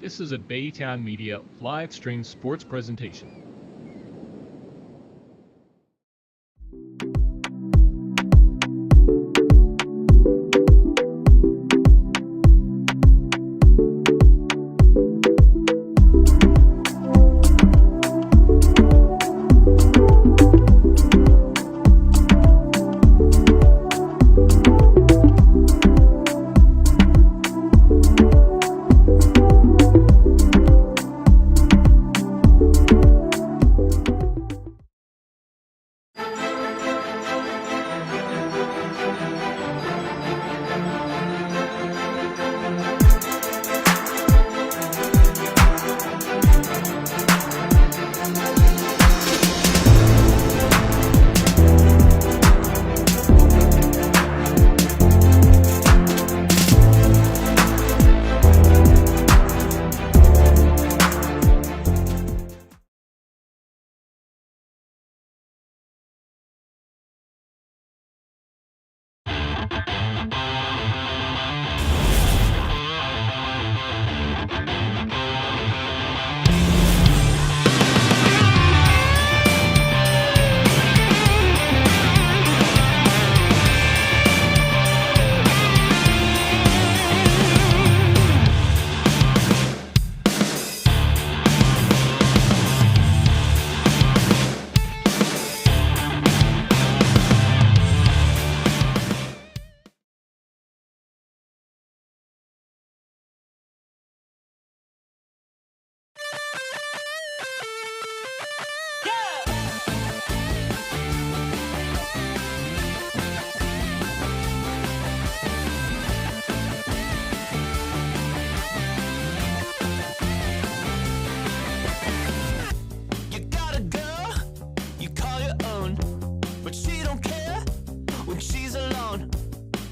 This is a Baytown Media live stream sports presentation.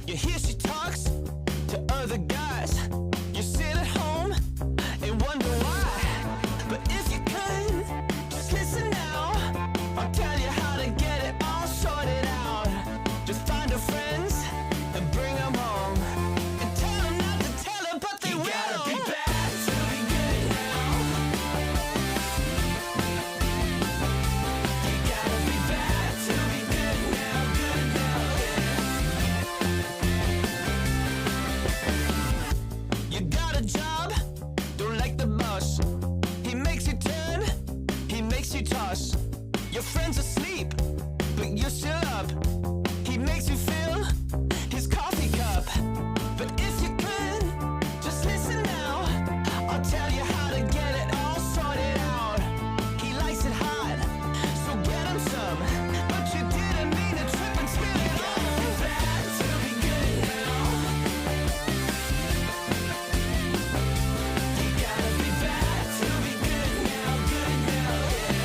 You hear she talks to other guys. You sit at home and wonder why. But if you could, just listen now. I'll tell you how to get it all sorted out. Just find her friends and bring them home. And tell them not to tell her, but they will. You gotta be bad to be good now. You gotta be bad to be good now, You got a job, don't like the boss. He makes you turn, he makes you toss. Your friend's asleep, but you're still up. He makes you fill his coffee cup. But if you could, just listen now. I'll tell you how to get it all sorted out. He likes it hot, so get him some. But you didn't mean to trip and spill it all. You gotta be bad to be good now. You gotta be bad to be good now, yeah.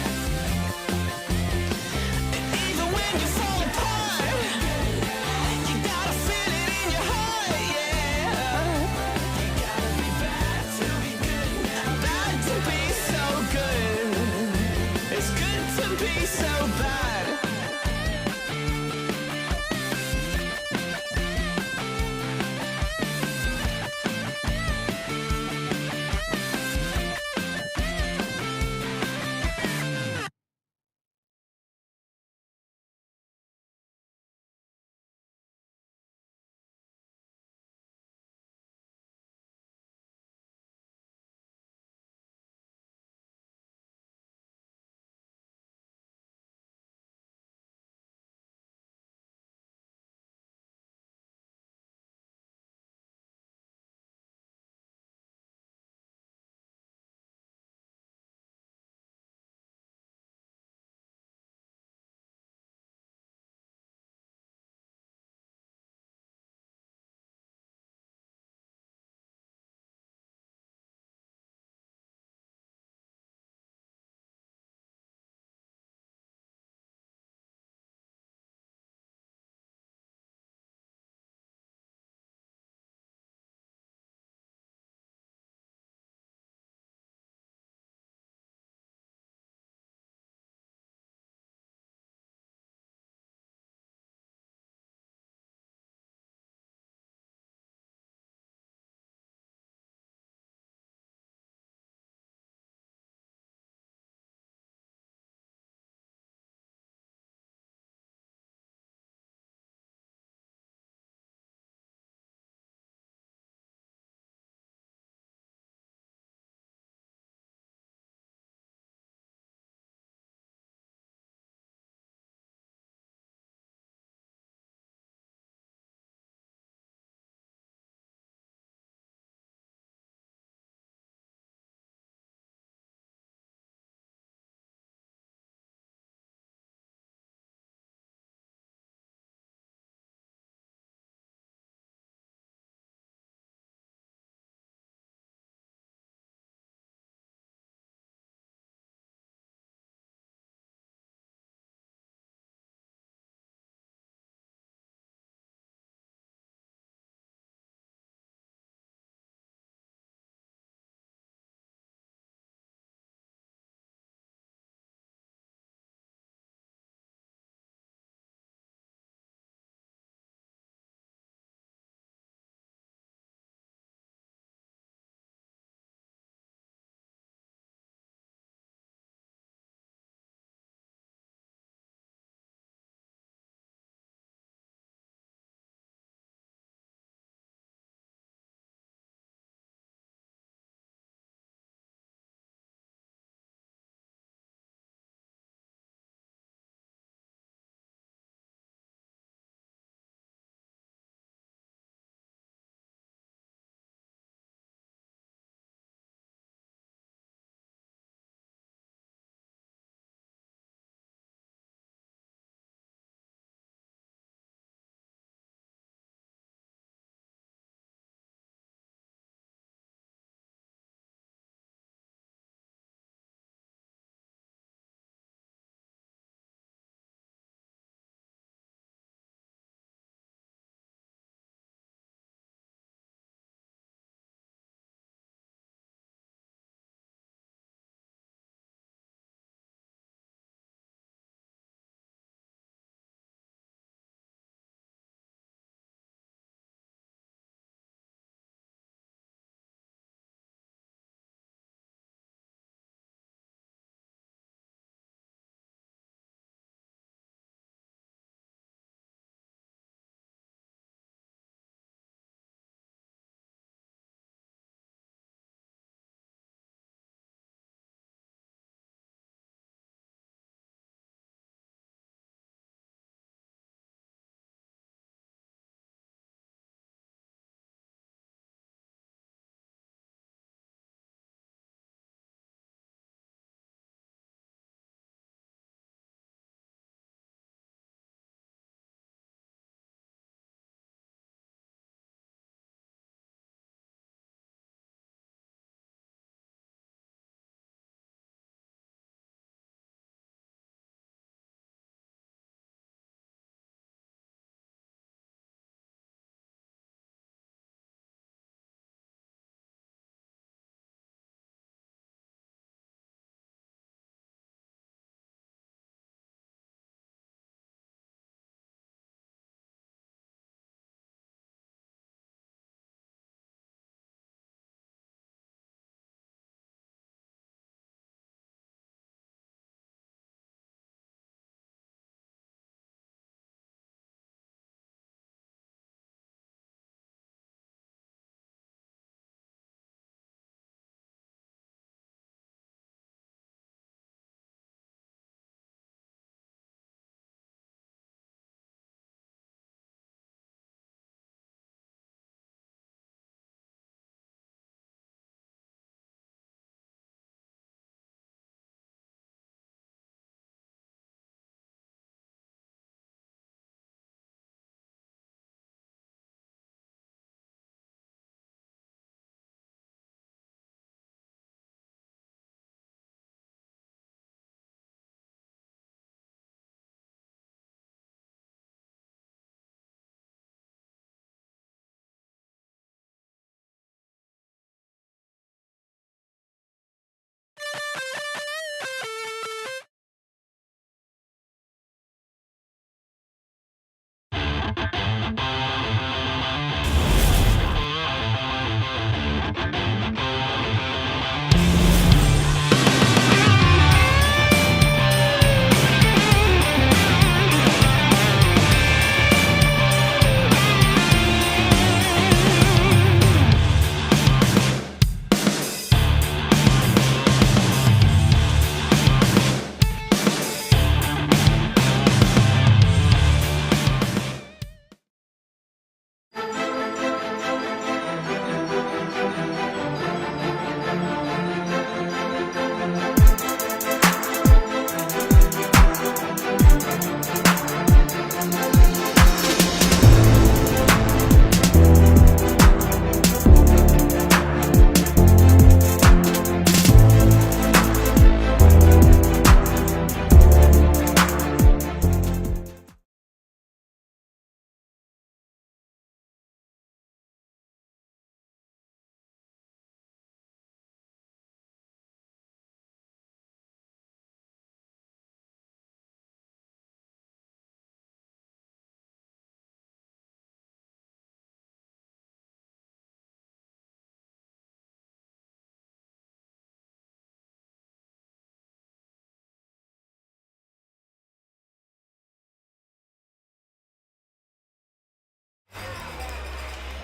And even when you fall apart, you gotta feel it in your heart, yeah. You gotta be bad to be good now. Bad to be so good. It's good to be so bad.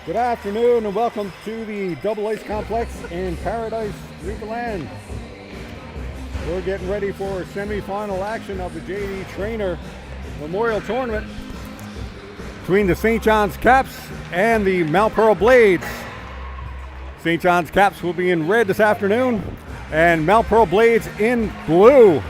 Good afternoon and welcome to the Double Ice Complex in Paradise, Newfoundland. We're getting ready for semi-final action of the JD Trainer Memorial Tournament between the St. John's Caps and the Mount Pearl Blades. St. John's Caps will be in red this afternoon and Mount Pearl Blades in blue.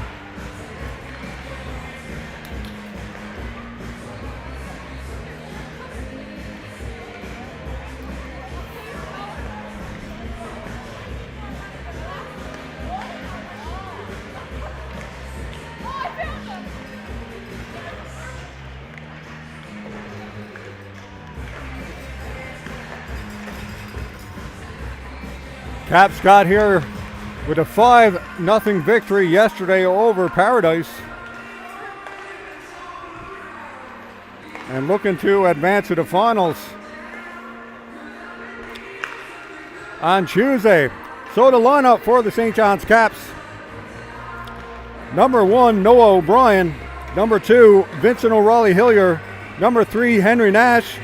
Caps got here with a 5-0 victory yesterday over Paradise and looking to advance to the finals on Tuesday. So the lineup for the St. John's Caps: number 1, Noah O'Brien; number 2, Vincent O'Reilly-Hillier; number 3, Henry Nash;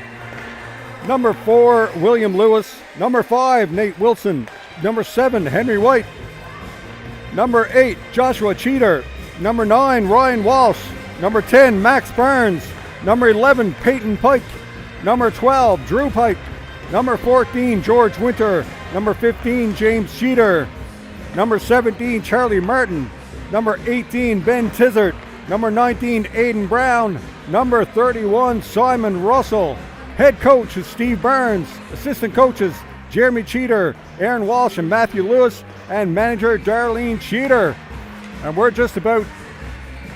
number 4, William Lewis; number 5, Nate Wilson; number 7, Henry White; number 8, Joshua Cheater; number 9, Ryan Walsh; number 10, Max Burns; number 11, Peyton Pike; number 12, Drew Pike; number 14, George Winter; number 15, James Cheater; number 17, Charlie Martin; number 18, Ben Tizard; number 19, Aiden Brown; number 31, Simon Russell. Head coach is Steve Burns. Assistant coaches Jeremy Cheater, Aaron Walsh, and Matthew Lewis, and manager Darlene Cheater. And we're just about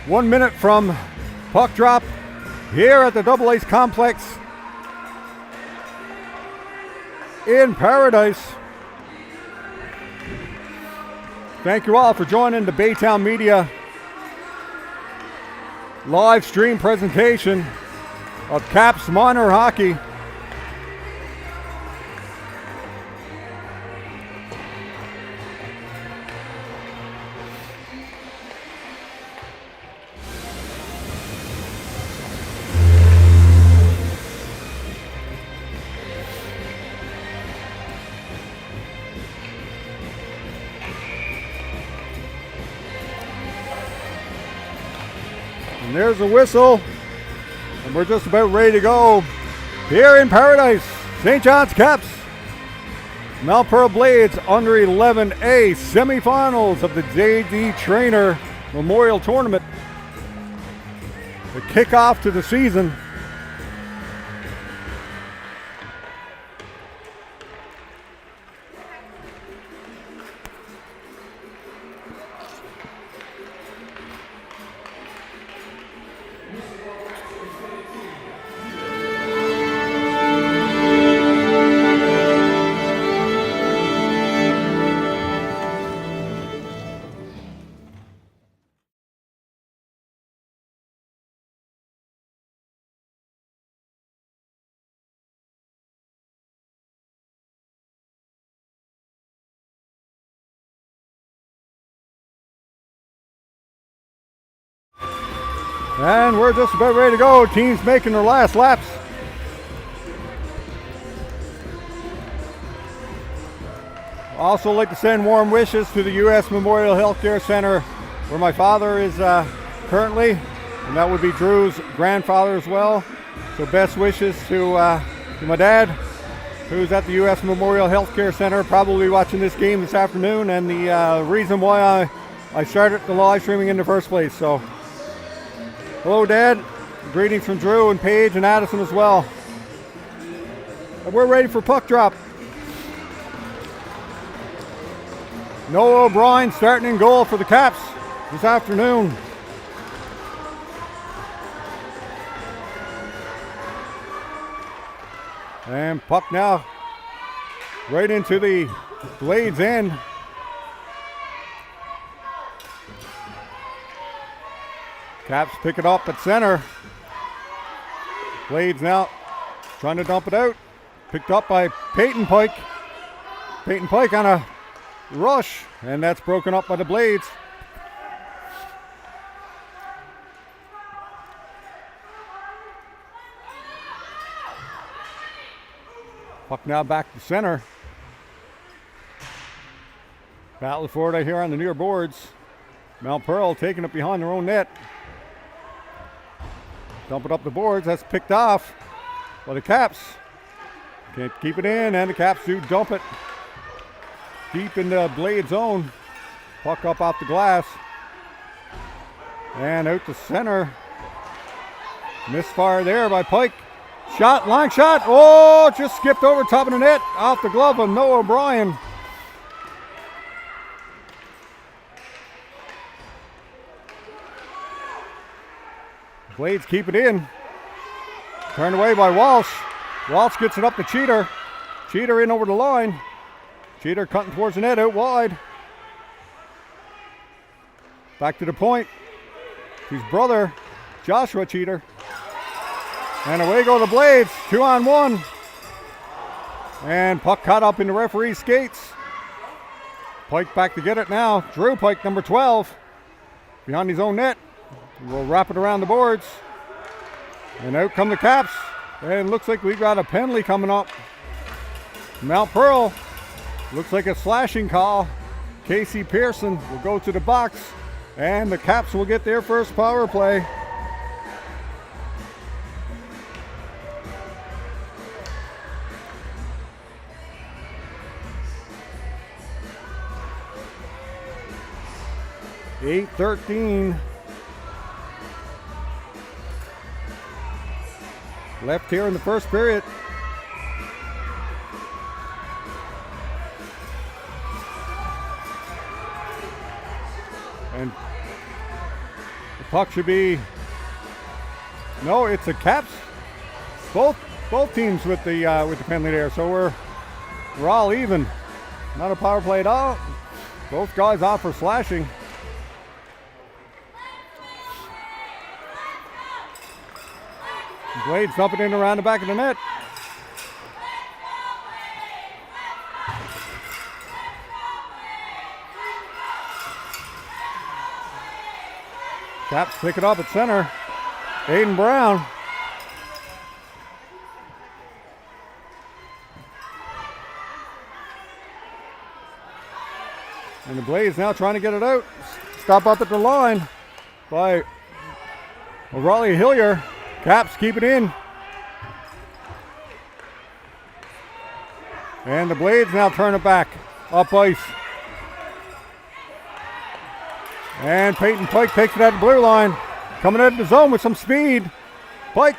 1 minute from puck drop here at the Double Ice Complex in Paradise. Thank you all for joining the Baytown Media live stream presentation of Caps Minor Hockey. And there's a whistle, and we're just about ready to go here in Paradise. St. John's Caps, Mount Pearl Blades under 11A semifinals of the JD Trainer Memorial Tournament. The kickoff to the season. And we're just about ready to go. Teams making their last laps. Also like to send warm wishes to the U.S. Memorial Healthcare Center where my father is currently, and that would be Drew's grandfather as well. So best wishes to my dad, who's at the U.S. Memorial Healthcare Center, probably watching this game this afternoon, and the reason why I started the live streaming in the first place. So hello, Dad. Greetings from Drew and Paige and Addison as well. And we're ready for puck drop. Noah O'Brien starting in goal for the Caps this afternoon. And puck now right into the Blades end. Caps pick it up at center. Blades now trying to dump it out. Picked up by Peyton Pike. Peyton Pike on a rush, and that's broken up by the Blades. Puck now back to center. Battle for it here on the near boards. Mount Pearl taking it behind their own net. Dump it up the boards. That's picked off by the Caps. Can't keep it in, and the Caps do dump it deep in the Blade zone. Puck up off the glass. And out to center. Misfire there by Pike. Shot, long shot. Oh, just skipped over top of the net. Off the glove of Noah O'Brien. Blades keep it in. Turned away by Walsh. Walsh gets it up to Cheater. Cheater in over the line. Cheater cutting towards the net out wide. Back to the point. His brother, Joshua Cheater. And away go the Blades. 2-on-1. And puck caught up in the referee's skates. Pike back to get it now. Drew Pike, number 12. Behind his own net. We'll wrap it around the boards. And out come the Caps. And looks like we've got a penalty coming up. Mount Pearl. Looks like a slashing call. Casey Pearson will go to the box. And the Caps will get their first power play. .8:13 left here in the first period. And the puck should be, no, it's the Caps. Both teams with the penalty there, so we're all even. Not a power play at all. Both guys off for slashing. Blades dump it in around the back of the net. Caps pick it up at center. Aiden Brown. And the Blades now trying to get it out. Stop up at the line by O'Reilly Hillier. Caps keep it in. And the Blades now turn it back. Up ice. And Peyton Pike takes it at the blue line. Coming out of the zone with some speed. Pike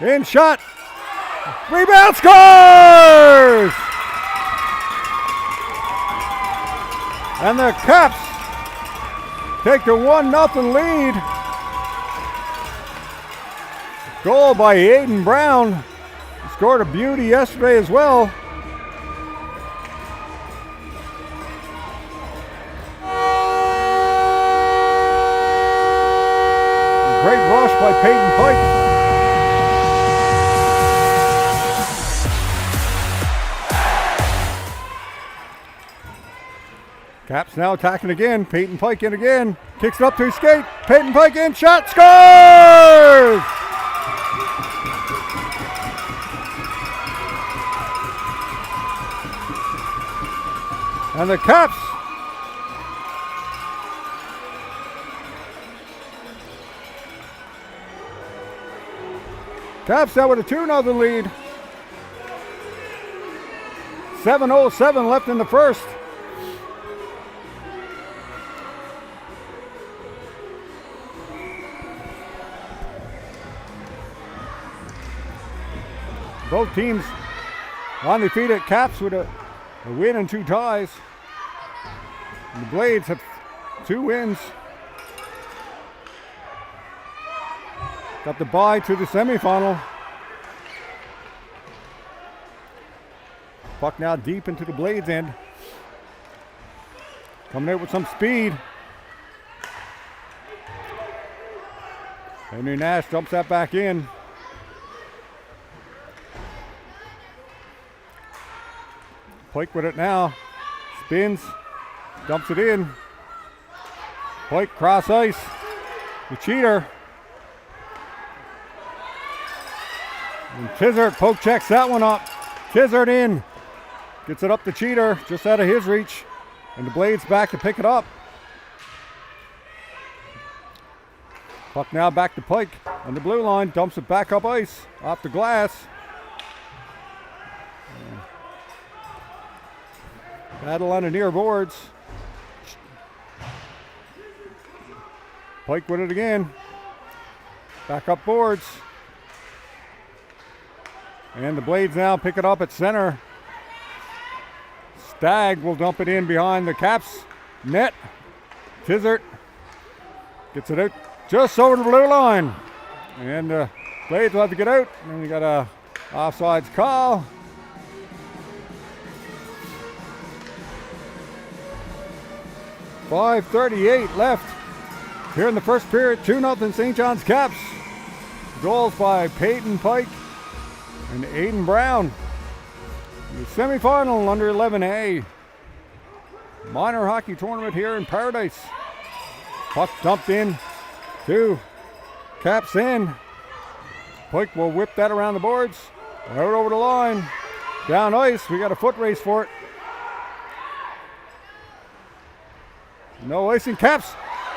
in shot. Rebound, scores! And the Caps take the 1-0 lead. Goal by Aiden Brown. He scored a beauty yesterday as well. Great rush by Peyton Pike. Caps now attacking again. Peyton Pike in again. Kicks it up to his skate. Peyton Pike in, shot, scores! And the Caps out with a 2-0 lead. 7:07 left in the first. Both teams undefeated. Caps with a win and 2 ties. And the Blades have 2 wins. Got the bye to the semifinal. Puck now deep into the Blades end. Coming out with some speed. Henry Nash dumps that back in. Pike with it now. Spins. Dumps it in. Pike cross ice. The Cheater. And Tizard poke checks that one up. Tizzard in. Gets it up to Cheater, just out of his reach. And the Blades back to pick it up. Puck now back to Pike on the blue line. Dumps it back up ice. Off the glass. Battle on the near boards. Pike with it again. Back up boards. And the Blades now pick it up at center. Stagg will dump it in behind the Caps net. Tizzard gets it out just over the blue line. And the Blades will have to get out. And we got a offsides call. .5:38 left here in the first period. 2-0 St. John's Caps. Goals by Peyton Pike and Aiden Brown. The semifinal under 11A minor hockey tournament here in Paradise. Puck dumped in to Caps in. Pike will whip that around the boards. Out over the line. Down ice. We got a foot race for it. No icing. Caps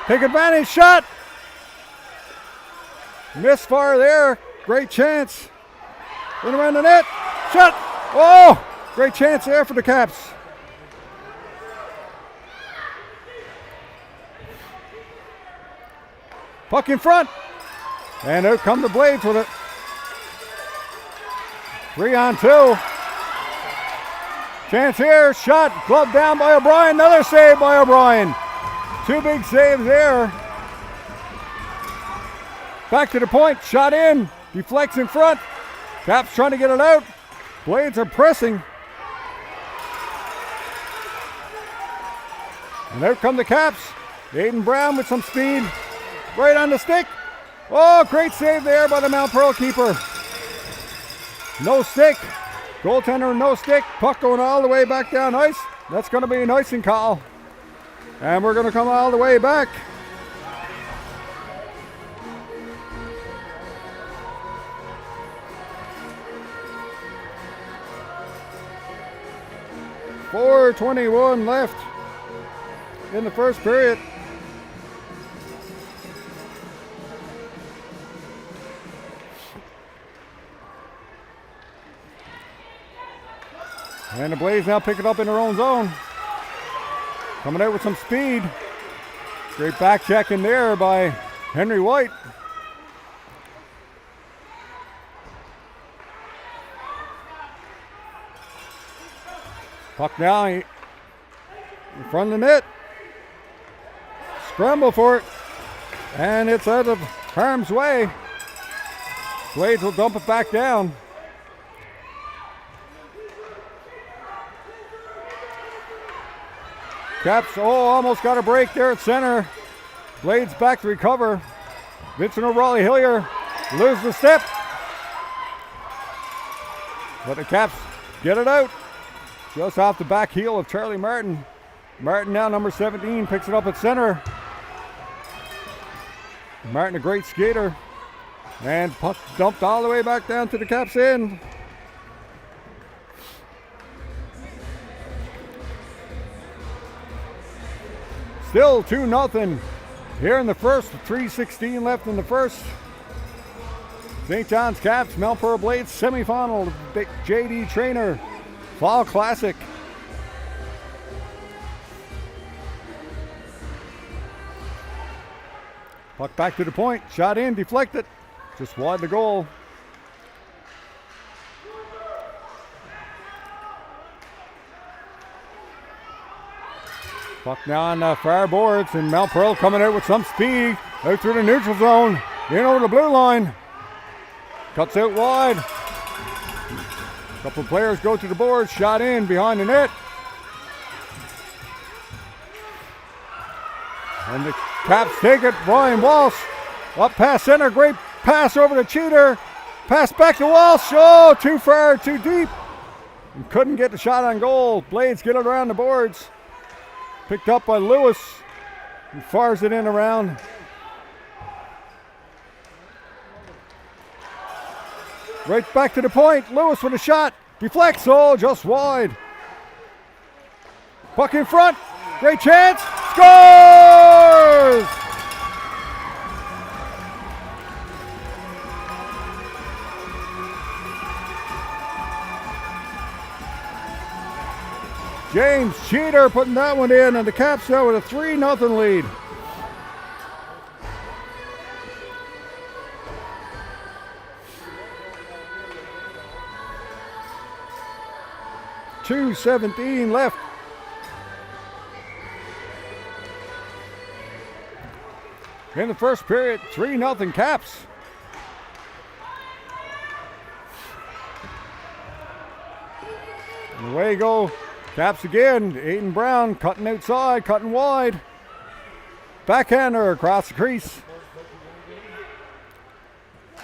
take advantage. Shot. Misfire there. Great chance. In around the net. Shot. Oh, great chance there for the Caps. Puck in front. And out come the Blades with it. 3-on-2. Chance here. Shot. Glove down by O'Brien. Another save by O'Brien. Two big saves there. Back to the point. Shot in. Deflects in front. Caps trying to get it out. Blades are pressing. And out come the Caps. Aiden Brown with some speed. Right on the stick. Oh, great save there by the Mount Pearl keeper. No stick. Goaltender no stick. Puck going all the way back down ice. That's going to be an icing call. And we're going to come all the way back. .421 left in the first period. And the Blades now pick it up in their own zone. Coming out with some speed. Great back check in there by Henry White. Puck now in front of the net. Scramble for it. And it's out of harm's way. Blades will dump it back down. Caps, almost got a break there at center. Blades back to recover. Vincent O'Reilly Hillier loses the step. But the Caps get it out. Just off the back heel of Charlie Martin. Martin now number 17 picks it up at center. Martin a great skater. And puck dumped all the way back down to the Caps end. Still 2-0 here in the first. 3:16 left in the first. St. John's Caps, Mount Pearl Blades semifinal of the JD Trainer Fall Classic. Puck back to the point. Shot in, deflected. Just wide the goal. Puck now on the far boards, and Mount Pearl coming out with some speed. Out through the neutral zone. In over the blue line. Cuts out wide. A couple of players go to the boards. Shot in behind the net. And the Caps take it. Ryan Walsh up past center. Great pass over to Cheater. Pass back to Walsh. Oh, too far, too deep. And couldn't get the shot on goal. Blades get it around the boards. Picked up by Lewis. He fires it in around. Right back to the point. Lewis with a shot. Deflects, oh, just wide. Puck in front. Great chance. Scores! James Cheater putting that one in, and the Caps now with a 3-0 lead. .2:17 left. In the first period, 3-0 Caps. And away you go. Caps again. Aiden Brown cutting outside, cutting wide. Backhander across the crease.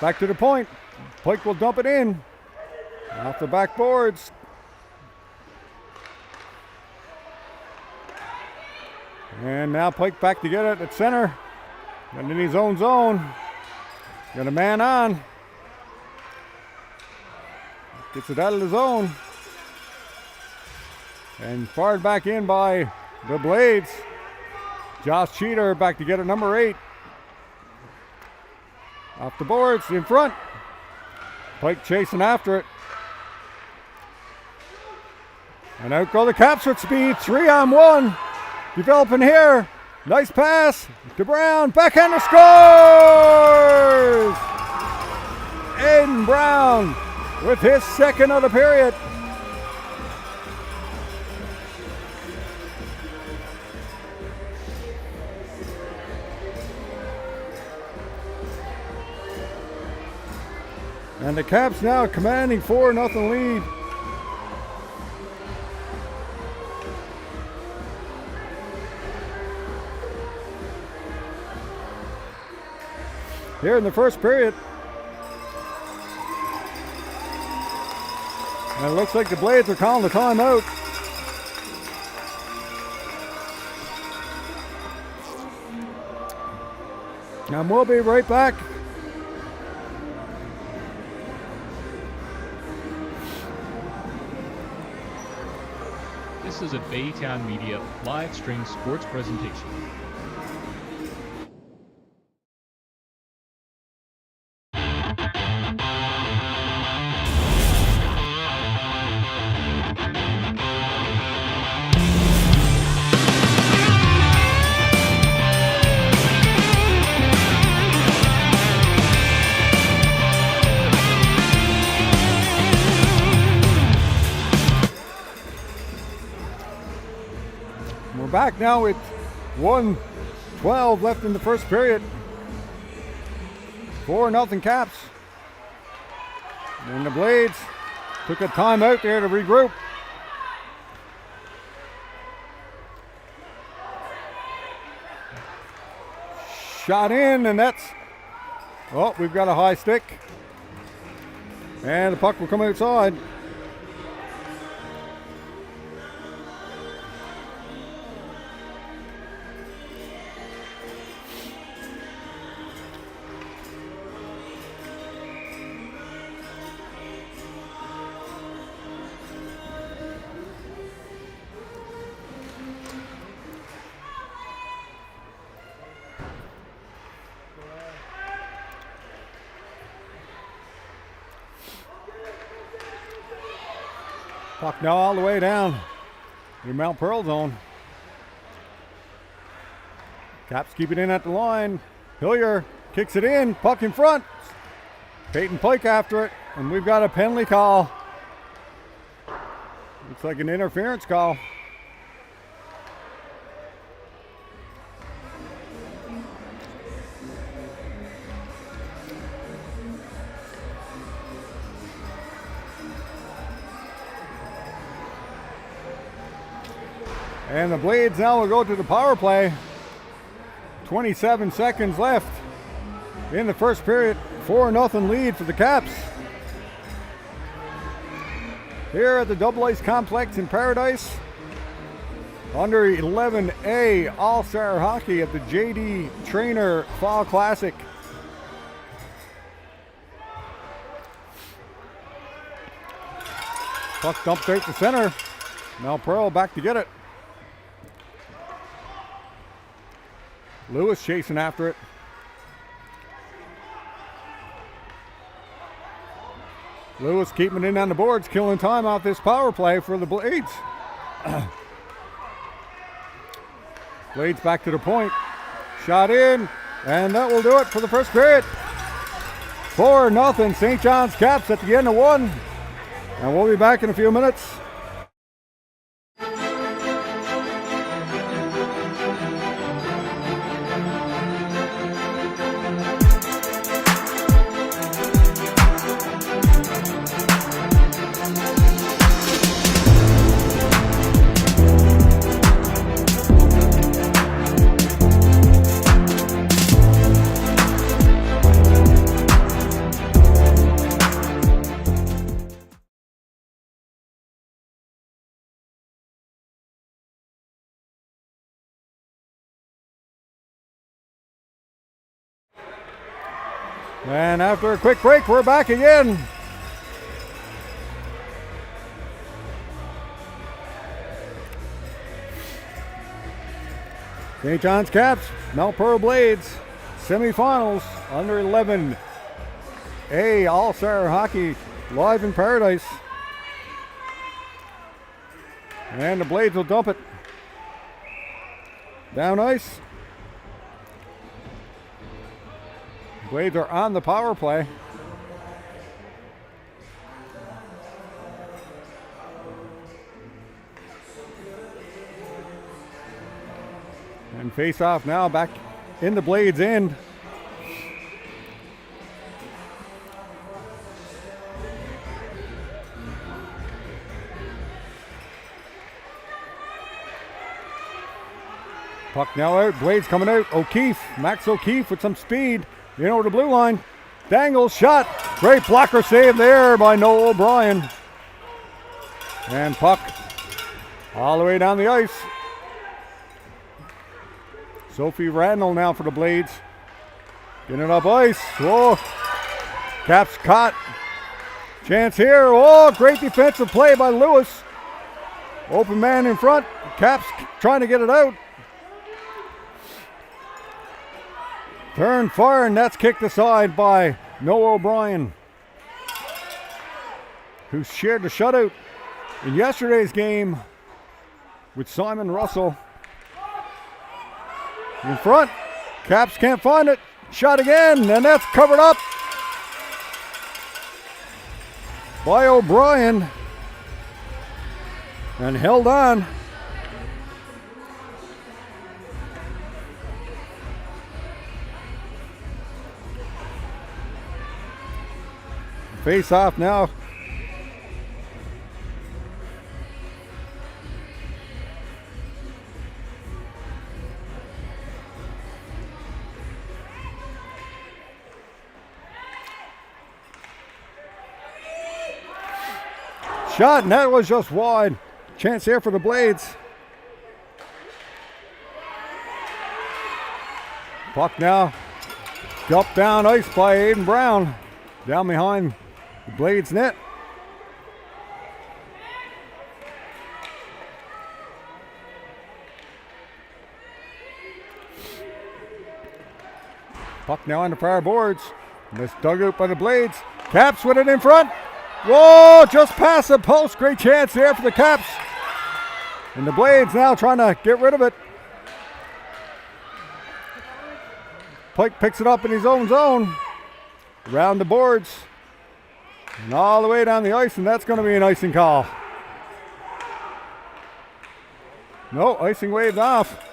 Back to the point. Pike will dump it in. Off the backboards. And now Pike back to get it at center. And in his own zone. Got a man on. Gets it out of the zone. And fired back in by the Blades. Josh Cheater back to get it, number 8. Off the boards, in front. Pike chasing after it. And out go the Caps with speed, 3-on-1. Developing here. Nice pass to Brown. Backhander scores! Aiden Brown with his second of the period. And the Caps now commanding 4-0 lead. Here in the first period. And it looks like the Blades are calling the timeout. And we'll be right back. This is a Baytown Media live stream sports presentation. We're back now with 1:12 left in the first period. 4-0 Caps. And the Blades took a timeout there to regroup. Shot in, and that's, oh, we've got a high stick. And the puck will come outside. Puck now all the way down in Mount Pearl zone. Caps keep it in at the line. Hillier kicks it in, puck in front. Peyton Pike after it, and we've got a penalty call. Looks like an interference call. And the Blades now will go to the power play. 27 seconds left in the first period. 4-0 lead for the Caps. Here at the Double Ice Complex in Paradise. Under U11A All-Star Hockey at the JD Trainer Fall Classic. Puck dumped straight to center. Now Pearl back to get it. Lewis chasing after it. Lewis keeping it in on the boards, killing time off this power play for the Blades. Blades back to the point. Shot in, and that will do it for the first period. 4-0 St. John's Caps at the end of one. And we'll be back in a few minutes. And after a quick break, we're back again. St. John's Caps, Mount Pearl Blades, semifinals, under 11A All-Star Hockey, live in Paradise. And the Blades will dump it. Down ice. Blades are on the power play. And face off now back in the Blades' end. Puck now out, Blades coming out. O'Keefe, Max O'Keefe with some speed. In over the blue line. Dangles, shot. Great blocker save there by Noah O'Brien. And puck all the way down the ice. Sophie Randall now for the Blades. Getting it up ice. Whoa. Caps caught. Chance here. Oh, great defensive play by Lewis. Open man in front. Caps trying to get it out. Turn fire, and that's kicked aside by Noah O'Brien, who shared the shutout in yesterday's game with Simon Russell. In front, Caps can't find it. Shot again, and that's covered up by O'Brien and held on. Face off now. Shot, and that was just wide. Chance here for the Blades. Puck now. Up down ice by Aiden Brown. Down behind the Blades net. Puck now on the far boards. This dug out by the Blades. Caps with it in front. Whoa, just past the post. Great chance there for the Caps. And the Blades now trying to get rid of it. Pike picks it up in his own zone. Around the boards. And all the way down the ice, and that's going to be an icing call. No, icing waved off.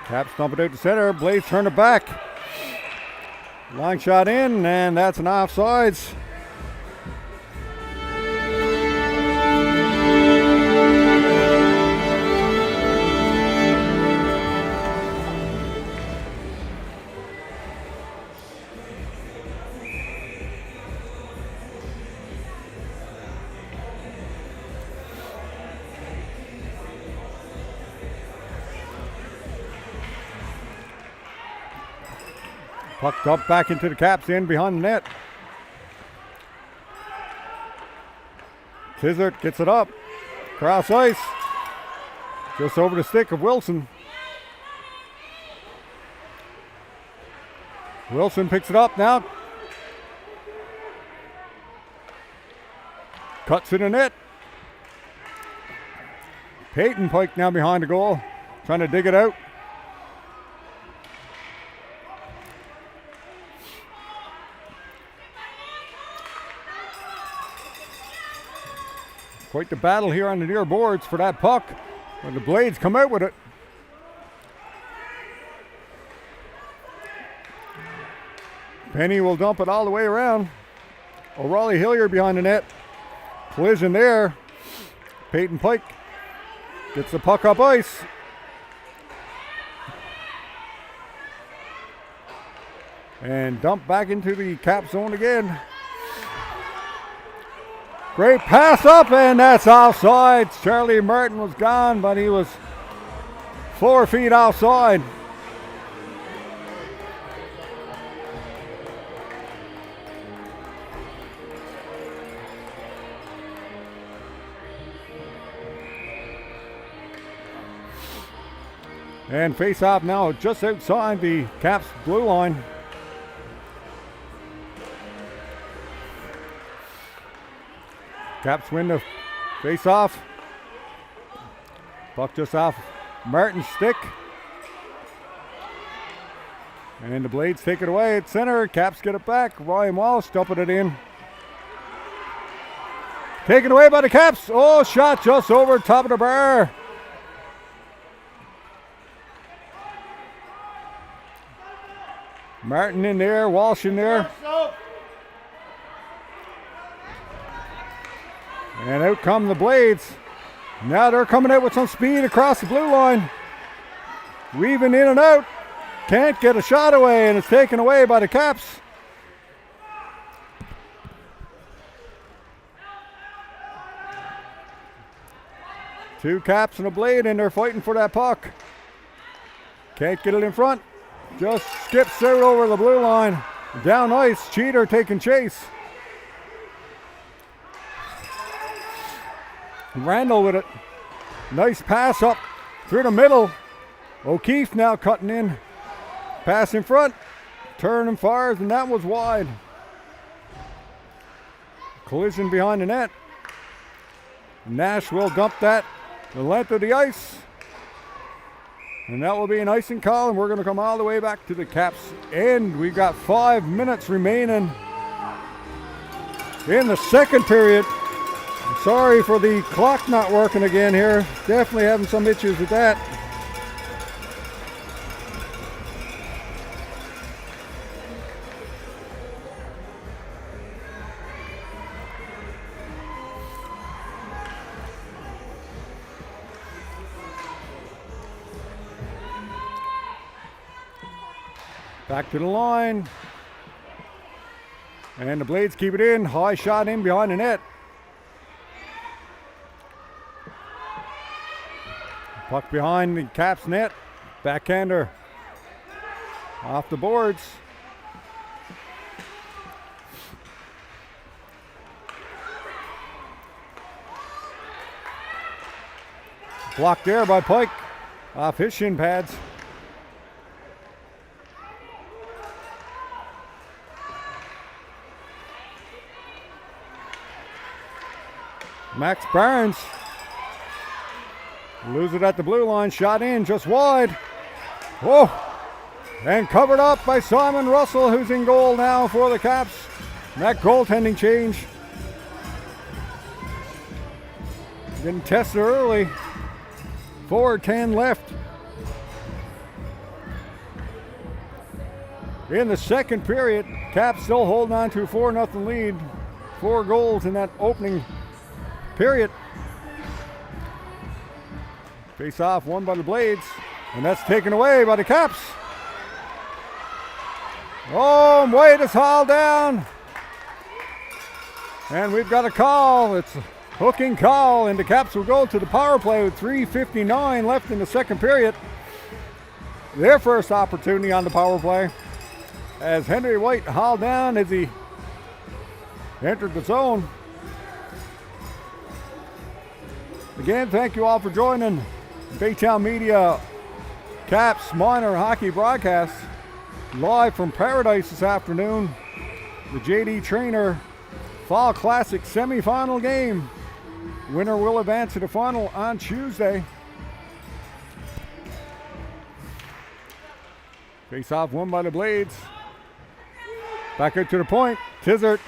Caps dump it out to center. Blades turn it back. Long shot in, and that's an offsides. Puck dumped back into the Caps end behind the net. Tizard gets it up. Cross ice. Just over the stick of Wilson. Wilson picks it up now. Cuts in the net. Peyton Pike now behind the goal. Trying to dig it out. Quite the battle here on the near boards for that puck. When the Blades come out with it. Penny will dump it all the way around. O'Reilly Hilliard behind the net. Collision there. Peyton Pike gets the puck up ice. And dumped back into the Cap zone again. Great pass up, and that's offside. Charlie Martin was gone, but he was 4 feet offside. And face off now just outside the Caps blue line. Caps win the face off. Puck just off Martin's stick. And the Blades take it away at center. Caps get it back. Ryan Wallace dumping it in. Taken away by the Caps. Oh, shot just over top of the bar. Martin in there, Walsh in there. And out come the Blades. Now they're coming out with some speed across the blue line. Weaving in and out. Can't get a shot away, and it's taken away by the Caps. Two Caps and a Blade, and they're fighting for that puck. Can't get it in front. Just skips out over the blue line. Down ice, Cheater taking chase. Randall with it. Nice pass up through the middle. O'Keefe now cutting in. Pass in front. Turn and fires, and that was wide. Collision behind the net. Nash will dump that the length of the ice. And that will be an icing call, and we're going to come all the way back to the Caps end. We've got 5 minutes remaining in the second period. Sorry for the clock not working again here. Definitely having some issues with that. Back to the line. And the Blades keep it in. High shot in behind the net. Puck behind the Caps net. Backhander off the boards. Blocked there by Pike off his shin pads. Max Barnes. Lose it at the blue line. Shot in just wide. Whoa. And covered up by Simon Russell, who's in goal now for the Caps. That goaltending change. Getting tested early. 4:10 left. In the second period, Caps still holding on to a 4-0 lead. 4 goals in that opening period. Face off won by the Blades, and that's taken away by the Caps. Oh, White is hauled down. And we've got a call. It's a hooking call, and the Caps will go to the power play with 3:59 left in the second period. Their first opportunity on the power play. as Henry White hauled down as he entered the zone. Again, thank you all for joining Baytown Media Caps Minor Hockey broadcast live from Paradise this afternoon. The JD Trainer Fall Classic semifinal game. Winner will advance to the final on Tuesday. Face off won by the Blades. Back out to the point. Tizard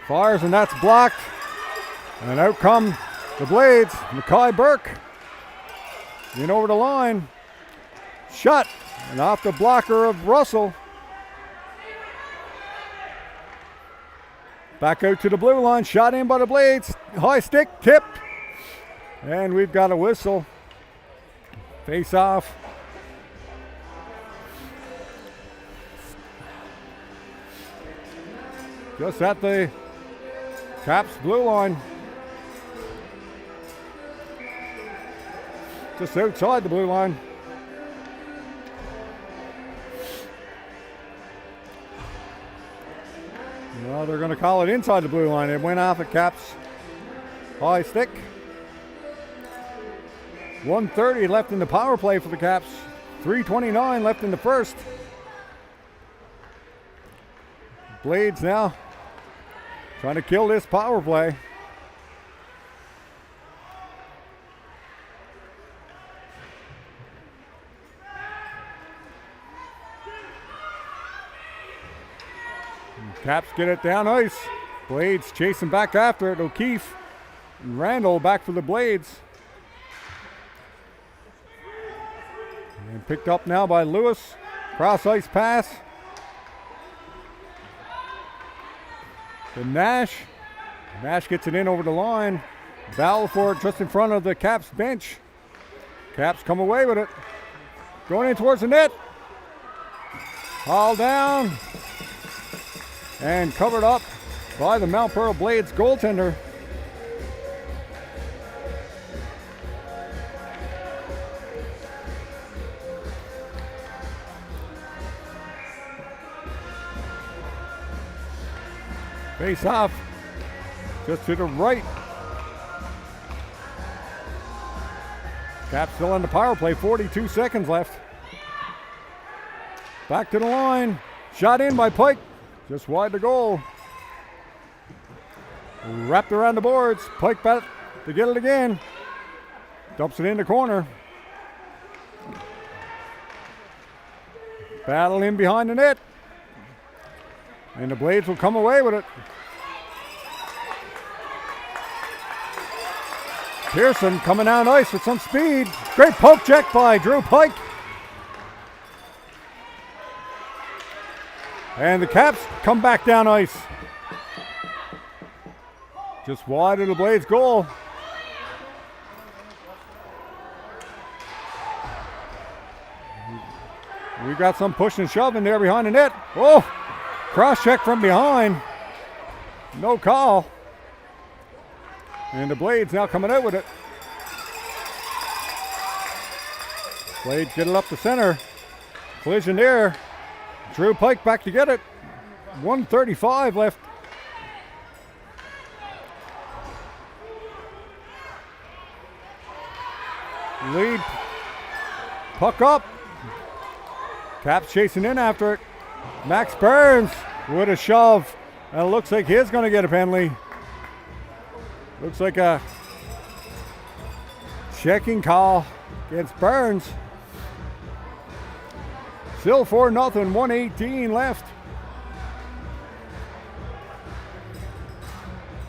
fires, and that's blocked. And out come the Blades. Mackay Burke in over the line. Shot, and off the blocker of Russell. Back out to the blue line. Shot in by the Blades. High stick, tipped. And we've got a whistle. Face off. Just at the Caps blue line. Just outside the blue line. Well, they're going to call it inside the blue line. It went off at Caps high stick. 1:30 left in the power play for the Caps. 3:29 left in the first. Blades now trying to kill this power play. Caps get it down ice. Blades chasing back after it. O'Keefe and Randall back for the Blades. And picked up now by Lewis. Cross ice pass. To Nash. Nash gets it in over the line. Battle for it just in front of the Caps bench. Caps come away with it. Going in towards the net. Hauled down. And covered up by the Mount Pearl Blades goaltender. Face off just to the right. Caps still on the power play, 42 seconds left. Back to the line. Shot in by Pike. Just wide the goal. Wrapped around the boards. Pike back to get it again. Dumps it in the corner. Battle in behind the net. And the Blades will come away with it. Pearson coming down ice with some speed. Great poke check by Drew Pike. And the Caps come back down ice. Just wide of the Blades goal. We got some push and shove in there behind the net. Oh, cross check from behind. No call. And the Blades now coming out with it. Blades get it up the center. Collision there. Drew Pike back to get it. 1:35 left. Lead. Puck up. Caps chasing in after it. Max Burns with a shove. And it looks like he's going to get a penalty. Looks like a checking call against Burns. Still 4-0, 1:18 left.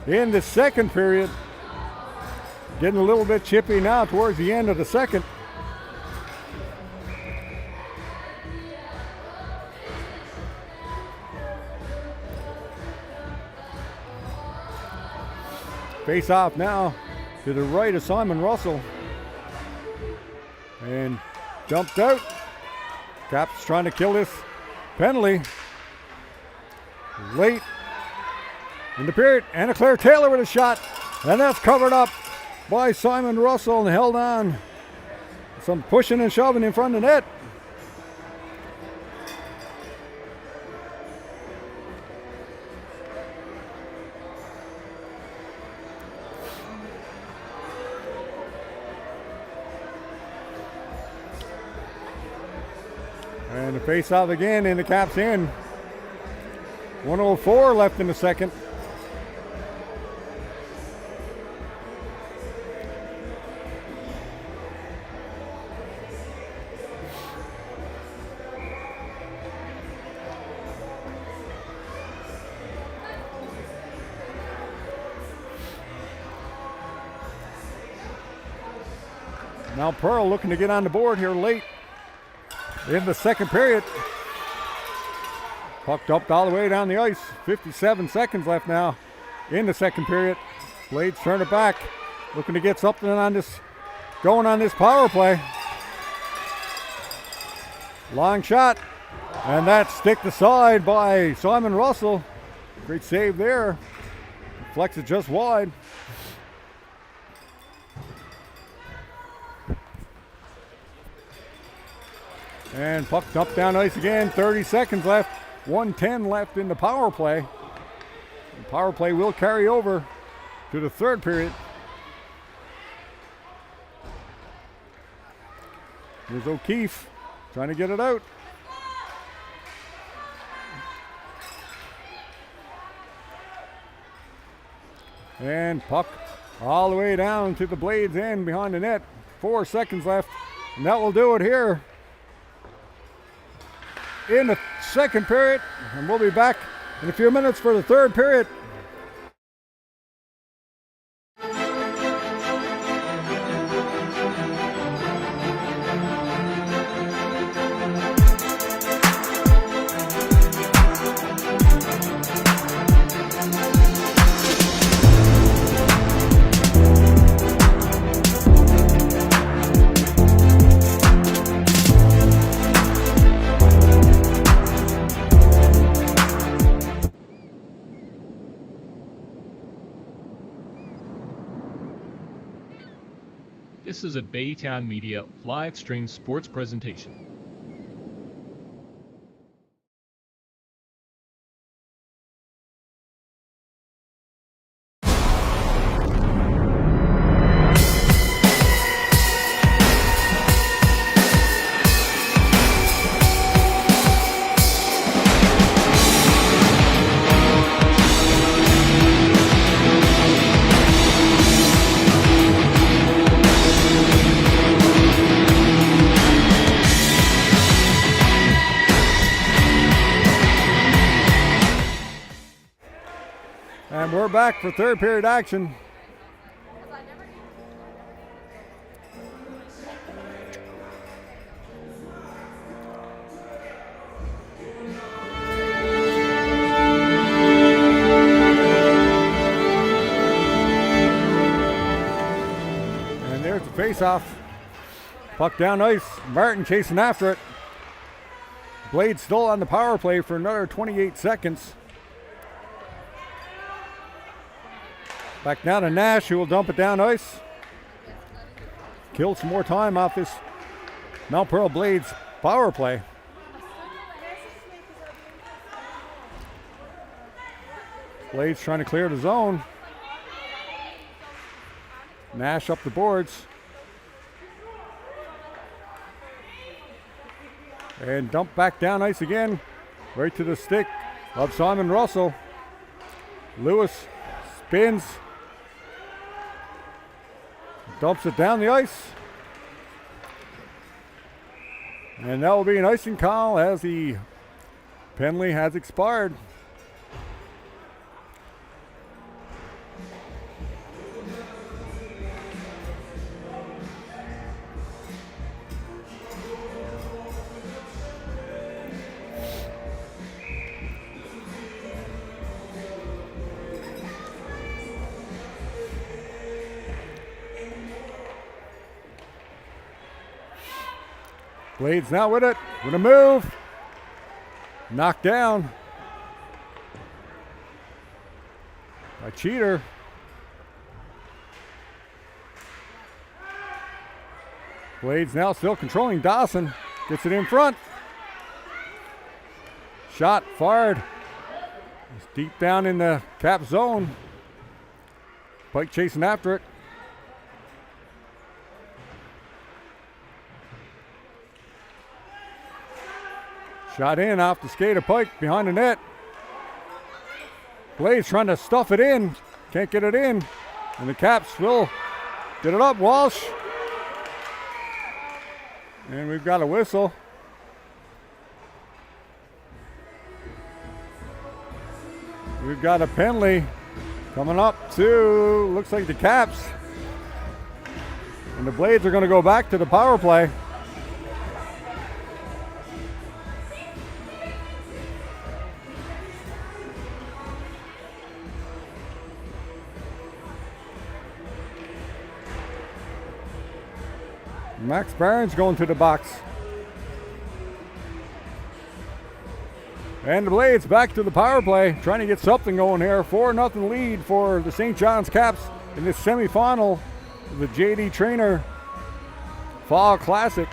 In the second period. Getting a little bit chippy now towards the end of the second. Face off now to the right of Simon Russell. And dumped out. Caps trying to kill this penalty. Late in the period. Anna Claire Taylor with a shot. And that's covered up by Simon Russell and held on. Some pushing and shoving in front of the net. face off again in the Caps end. 1:04 left in the second. Now Pearl looking to get on the board here late in the second period. Puck dumped all the way down the ice. 57 seconds left now in the second period. Blades turn it back. Looking to get something on this, going on this power play. Long shot. And that's sticked aside by Simon Russell. Great save there. Flex it just wide. And puck dumped down ice again. 30 seconds left. 1:10 left in the power play. The power play will carry over to the third period. Here's O'Keefe trying to get it out. And puck all the way down to the Blades end behind the net. 4 seconds left. And that will do it here in the second period, and we'll be back in a few minutes for the third period. This is a Baytown Media live stream sports presentation. And we're back for third period action. And there's the face-off. Puck down ice. Martin chasing after it. Blade still on the power play for another 28 seconds. Back now to Nash, who will dump it down ice. Kill some more time off this Mount Pearl Blades power play. Blades trying to clear the zone. Nash up the boards. And dump back down ice again. Right to the stick of Simon Russell. Lewis spins. Dumps it down the ice. And that will be an icing call as the penalty has expired. Blades now with it, with a move. Knocked down by Cheater. Blades now still controlling Dawson. Gets it in front. Shot fired. It's deep down in the cap zone. Pike chasing after it. Shot in off the skate of Pike behind the net. Blades trying to stuff it in. Can't get it in. And the Caps will get it up. Walsh. And we've got a whistle. We've got a penalty coming up to, looks like the Caps. And the Blades are going to go back to the power play. Max Barnes going to the box. And the Blades back to the power play, trying to get something going here. 4-0 lead for the St. John's Caps in this semifinal of the JD Trainer Fall Classic.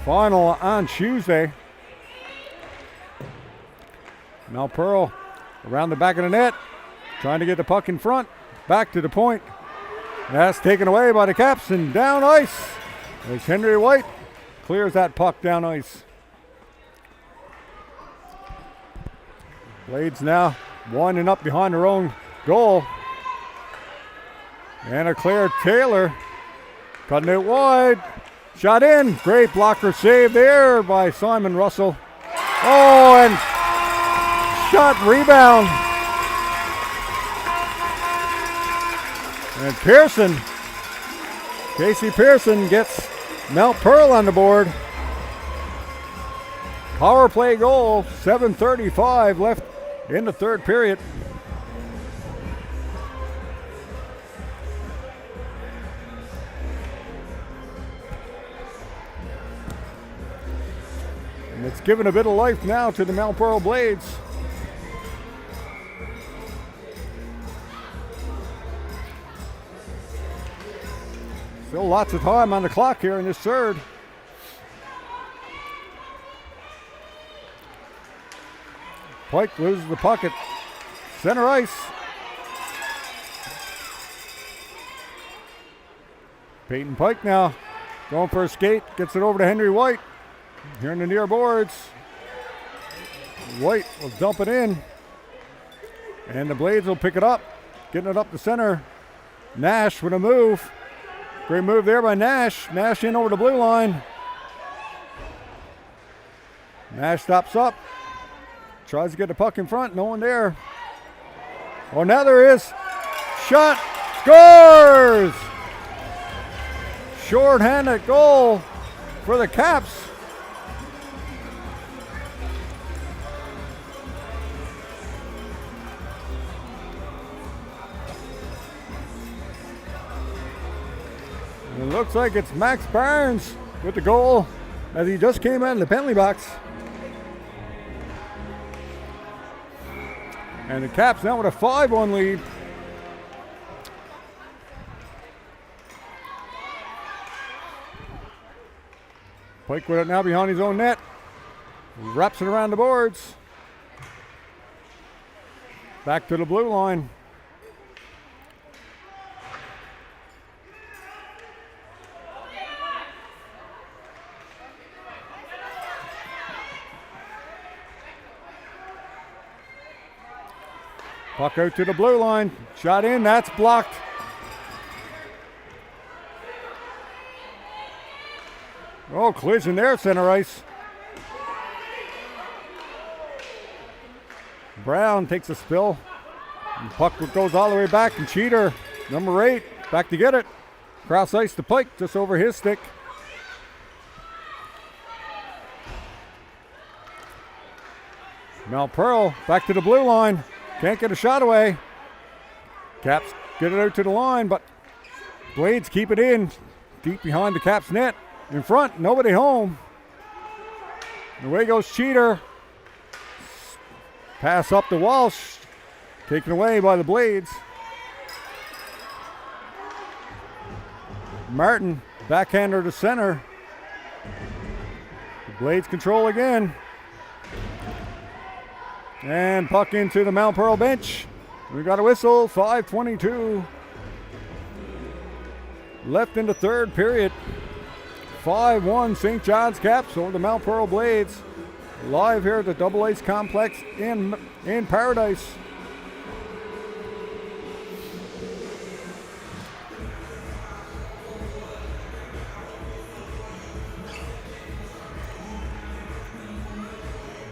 Final on Tuesday. Now Pearl around the back of the net, trying to get the puck in front, back to the point. That's taken away by the Caps and down ice as Henry White clears that puck down ice. Blades now winding up behind their own goal. And a clear Taylor cutting it wide. Shot in. Great blocker save there by Simon Russell. Oh, and shot rebound. And Pearson, Casey Pearson gets Mount Pearl on the board. Power play goal, 7:35 left in the third period. And it's given a bit of life now to the Mount Pearl Blades. Still lots of time on the clock here in this third. Pike loses the puck at center ice. Peyton Pike now going for a skate, gets it over to Henry White. Here in the near boards. White will dump it in. And the Blades will pick it up, getting it up the center. Nash with a move. Great move there by Nash. Nash in over the blue line. Nash stops up. Tries to get the puck in front. No one there. Oh, now there is. Shot. Scores! Short-handed goal for the Caps. It looks like it's Max Barnes with the goal as he just came out of the penalty box. And the Caps now with a 5-1 lead. Pike with it now behind his own net. Wraps it around the boards. Back to the blue line. Puck out to the blue line. Shot in, that's blocked. Oh, collision there, center ice. Brown takes a spill. And the puck goes all the way back, and Cheater, number 8, back to get it. Cross ice to Pike, just over his stick. Mount Pearl back to the blue line. Can't get a shot away. Caps get it out to the line, but Blades keep it in. Deep behind the Caps net. In front, nobody home. And away goes Cheater. Pass up to Walsh. Taken away by the Blades. Martin, backhander to center. The Blades control again. And puck into the Mount Pearl bench. We got a whistle, 5:22 left in the third period. 5-1 St. John's Caps over the Mount Pearl Blades. Live here at the Double Ice Complex in Paradise.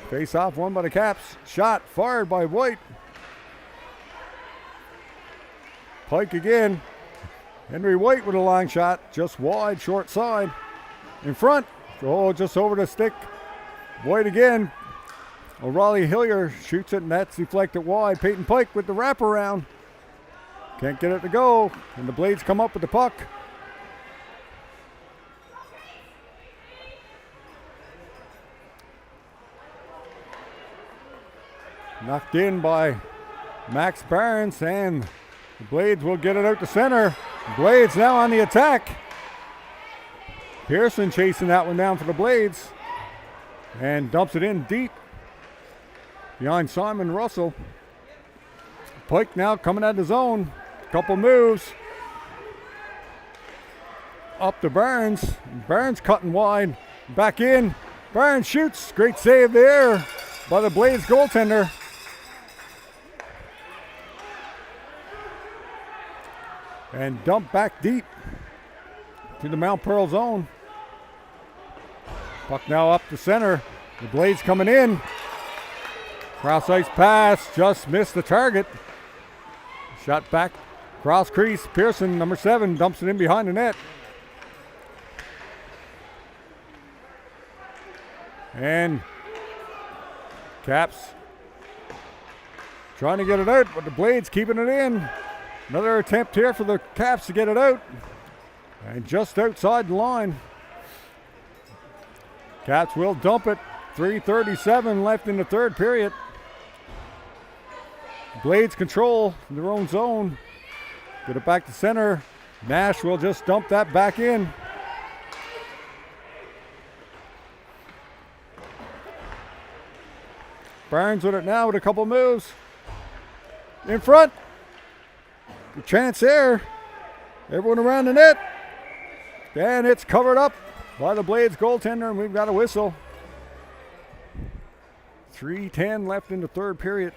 Face off won by the Caps. Shot fired by White. Pike again. Henry White with a long shot. Just wide, short side. In front. Oh, just over the stick. White again. O'Reilly Hillier shoots it and that's deflected wide. Peyton Pike with the wraparound. Can't get it to go. And the Blades come up with the puck. Knocked in by Max Barnes, and the Blades will get it out to center. Blades now on the attack. Pearson chasing that one down for the Blades and dumps it in deep behind Simon Russell. Pike now coming out of the zone. Couple moves. Up to Barnes. Barnes cutting wide. Back in. Barnes shoots. Great save there by the Blades goaltender. And dump back deep to the Mount Pearl zone. Puck now up the center. The Blades coming in. Cross ice pass, just missed the target. Shot back, cross crease. Pearson, number 7, dumps it in behind the net. And Caps trying to get it out, but the Blades keeping it in. Another attempt here for the Caps to get it out. And just outside the line. Caps will dump it. 3:37 left in the third period. Blades control their own zone. Get it back to center. Nash will just dump that back in. Barnes with it now with a couple moves. In front. Good chance there. Everyone around the net. And it's covered up by the Blades goaltender, and we've got a whistle. 3:10 left in the third period.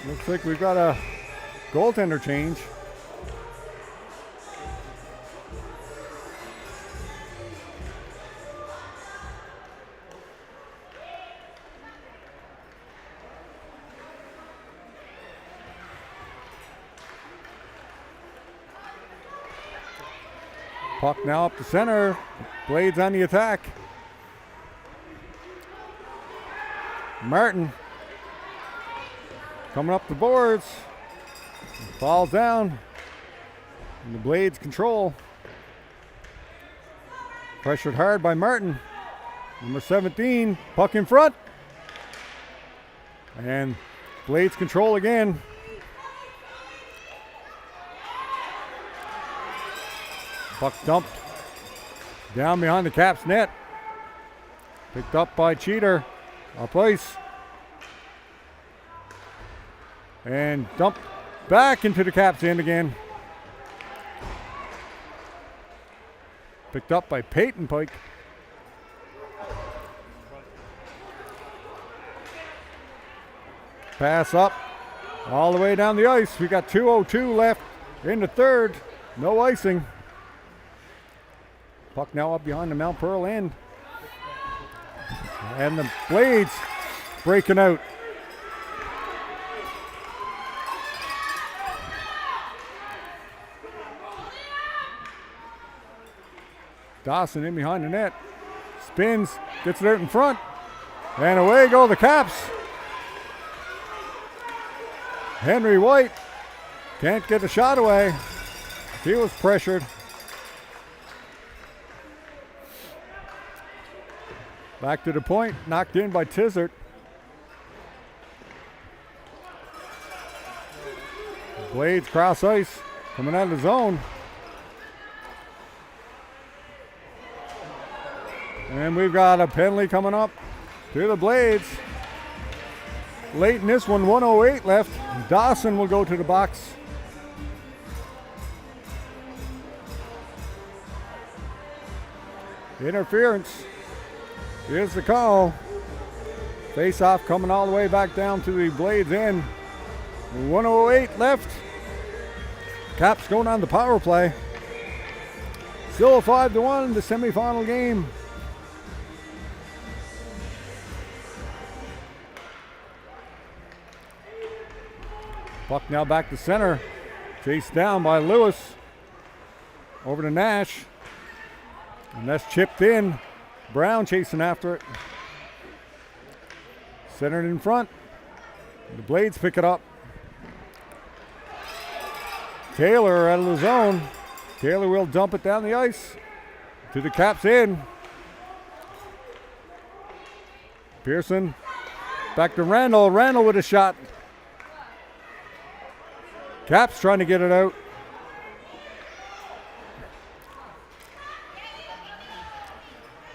Looks like we've got a goaltender change. Puck now up the center. Blades on the attack. Martin coming up the boards. Falls down. And the Blades control. Pressured hard by Martin. Number 17. Puck in front. And Blades control again. Puck dumped down behind the Caps net. Picked up by Cheater. Up ice. And dumped back into the Caps end again. Picked up by Peyton Pike. Pass up all the way down the ice. We got 2:02 left in the third. No icing. Puck now up behind the Mount Pearl end. And the Blades breaking out. Dawson in behind the net. Spins, gets it out in front. And away go the Caps. Henry White can't get the shot away. He was pressured. Back to the point, knocked in by Tizard. Blades cross ice, coming out of the zone. And we've got a penalty coming up to the Blades. Late in this one, 1:08 left. Dawson will go to the box. Interference is the call. Face-off coming all the way back down to the Blades end. 1:08 left. Caps going on the power play. Still a 5-1, the semifinal game. Puck now back to center. Chased down by Lewis. Over to Nash. And that's chipped in. Brown chasing after it. Centered in front. The Blades pick it up. Taylor out of the zone. Taylor will dump it down the ice to the Caps end. Pearson back to Randall. Randall with a shot. Caps trying to get it out.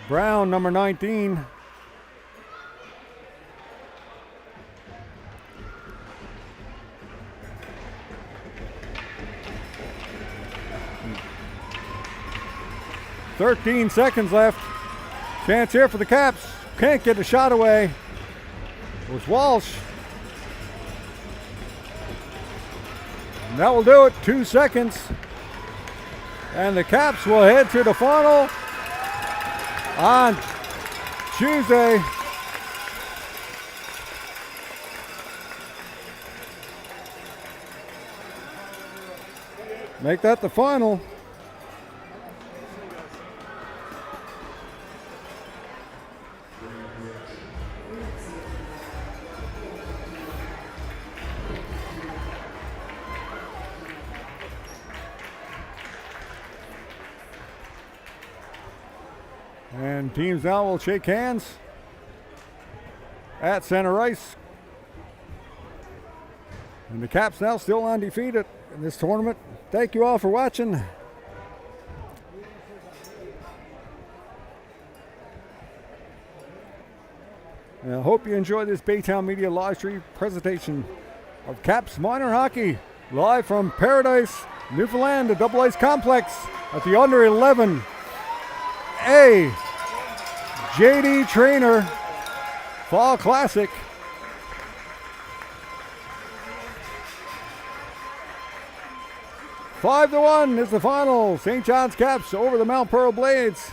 Brown, number 19. "13 seconds left. Chance here for the Caps. Can't get the shot away. It was Walsh. And that will do it. 2 seconds. And the Caps will head to the final on Tuesday. Make that the final. And teams now will shake hands at center ice. And the Caps now still undefeated in this tournament. Thank you all for watching. And I hope you enjoyed this Baytown Media live stream presentation of Caps Minor Hockey, live from Paradise, Newfoundland, the Double Ice Complex at the Under 11A JD Trainer Fall Classic. Five to 1 is the final. St. John's Caps over the Mount Pearl Blades.